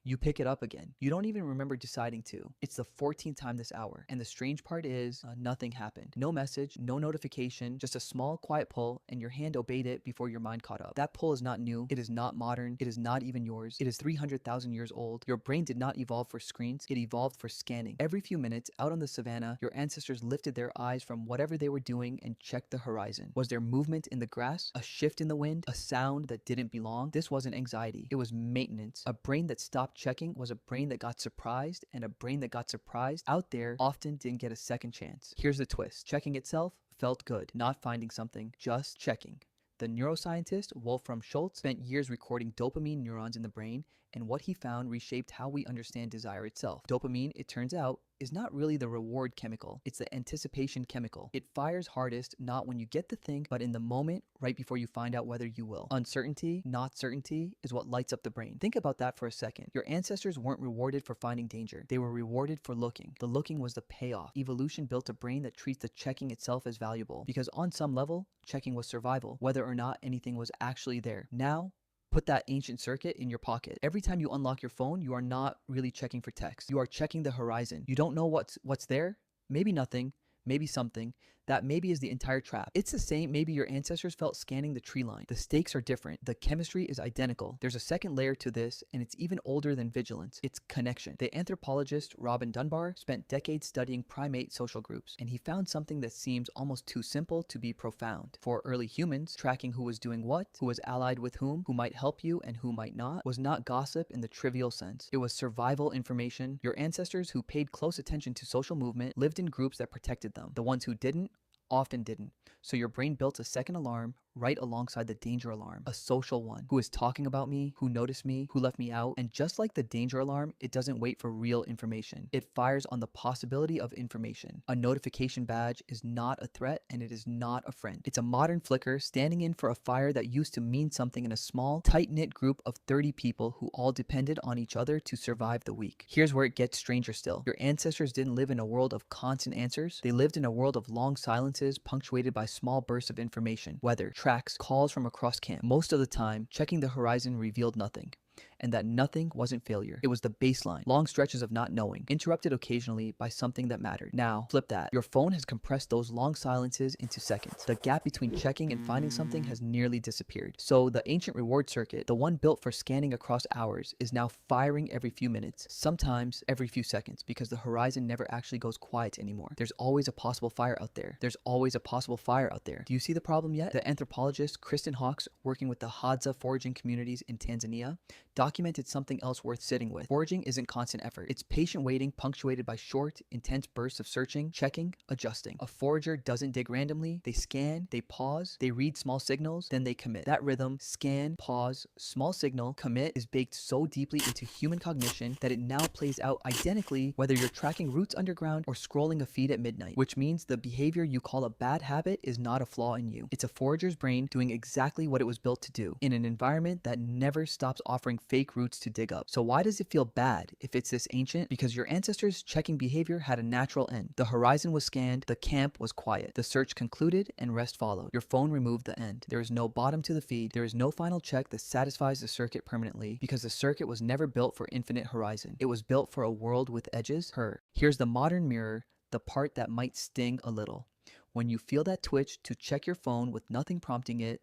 You pick it up again. You don't even remember deciding to. It's the 14th time this hour. And the strange part is nothing happened. No message, no notification, just a small quiet pull, and your hand obeyed it before your mind caught up. That pull is not new. It is not modern. It is not even yours. It is 300,000 years old. Your brain did not evolve for screens. It evolved for scanning. Every few minutes, out on the savannah, your ancestors lifted their eyes from whatever they were doing and checked the horizon. Was there movement in the grass? A shift in the wind? A sound that didn't belong? This wasn't anxiety. It was maintenance. A brain that stopped checking was a brain that got surprised, and a brain that got surprised out there often didn't get a second chance. Here's the twist. Checking itself felt good. Not finding something, just checking. The neuroscientist Wolfram Schultz spent years recording dopamine neurons in the brain, and what he found reshaped how we understand desire itself. Dopamine, it turns out, is not really the reward chemical. It's the anticipation chemical. It fires hardest not when you get the thing, but in the moment right before you find out whether you will. Uncertainty, not certainty, is what lights up the brain. Think about that for a second. Your ancestors weren't rewarded for finding danger. They were rewarded for looking. The looking was the payoff. Evolution built a brain that treats the checking itself as valuable, because on some level, checking was survival, whether or not anything was actually there. Now, put that ancient circuit in your pocket. Every time you unlock your phone, you are not really checking for text. You are checking the horizon. You don't know what's there. Maybe nothing. Maybe something. That maybe is the entire trap. It's the same maybe your ancestors felt scanning the tree line. The stakes are different. The chemistry is identical. There's a second layer to this, and it's even older than vigilance. It's connection. The anthropologist Robin Dunbar spent decades studying primate social groups, and he found something that seems almost too simple to be profound. For early humans, tracking who was doing what, who was allied with whom, who might help you and who might not, was not gossip in the trivial sense. It was survival information. Your ancestors who paid close attention to social movement lived in groups that protected them. The ones who didn't often didn't. So your brain built a second alarm right alongside the danger alarm, a social one. Who is talking about me, who noticed me, who left me out. And just like the danger alarm, it doesn't wait for real information. It fires on the possibility of information. A notification badge is not a threat, and it is not a friend. It's a modern flicker standing in for a fire that used to mean something in a small, tight-knit group of 30 people who all depended on each other to survive the week. Here's where it gets stranger still. Your ancestors didn't live in a world of constant answers. They lived in a world of long silences punctuated by small bursts of information. Weather, tracks, calls from across camp. Most of the time, checking the horizon revealed nothing. And that nothing wasn't failure. It was the baseline. Long stretches of not knowing, interrupted occasionally by something that mattered. Now, flip that. Your phone has compressed those long silences into seconds. The gap between checking and finding something has nearly disappeared. So the ancient reward circuit, the one built for scanning across hours, is now firing every few minutes, sometimes every few seconds, because the horizon never actually goes quiet anymore. There's always a possible fire out there. There's always a possible fire out there. Do you see the problem yet? The anthropologist Kristen Hawkes, working with the Hadza foraging communities in Tanzania, documented something else worth sitting with. Foraging isn't constant effort. It's patient waiting punctuated by short, intense bursts of searching, checking, adjusting. A forager doesn't dig randomly. They scan, they pause, they read small signals, then they commit. That rhythm, scan, pause, small signal, commit, is baked so deeply into human cognition that it now plays out identically whether you're tracking roots underground or scrolling a feed at midnight, which means the behavior you call a bad habit is not a flaw in you. It's a forager's brain doing exactly what it was built to do in an environment that never stops offering fake roots to dig up. So why does it feel bad if it's this ancient? Because your ancestors' checking behavior had a natural end. The horizon was scanned, the camp was quiet, the search concluded, and rest followed. Your phone removed the end. There is no bottom to the feed. There is no final check that satisfies the circuit permanently, because the circuit was never built for infinite horizon. It was built for a world with edges. Here's the modern mirror, the part that might sting a little. When you feel that twitch to check your phone with nothing prompting it,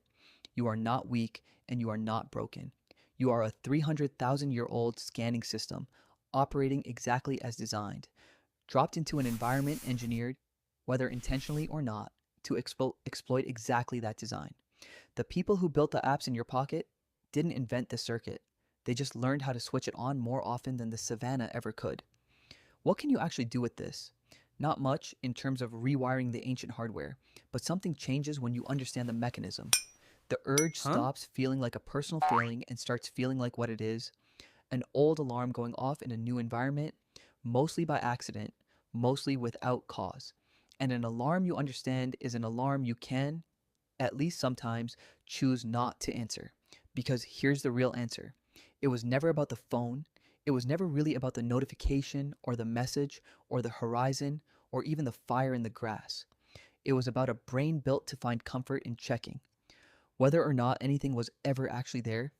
you are not weak and you are not broken. You are a 300,000-year-old scanning system, operating exactly as designed, dropped into an environment engineered, whether intentionally or not, to exploit exactly that design. The people who built the apps in your pocket didn't invent the circuit. They just learned how to switch it on more often than the Savanna ever could. What can you actually do with this? Not much in terms of rewiring the ancient hardware, but something changes when you understand the mechanism. The urge stops feeling like a personal failing and starts feeling like what it is. An old alarm going off in a new environment, mostly by accident, mostly without cause. And an alarm you understand is an alarm you can, at least sometimes, choose not to answer. Because here's the real answer. It was never about the phone. It was never really about the notification or the message or the horizon or even the fire in the grass. It was about a brain built to find comfort in checking. Whether or not anything was ever actually there,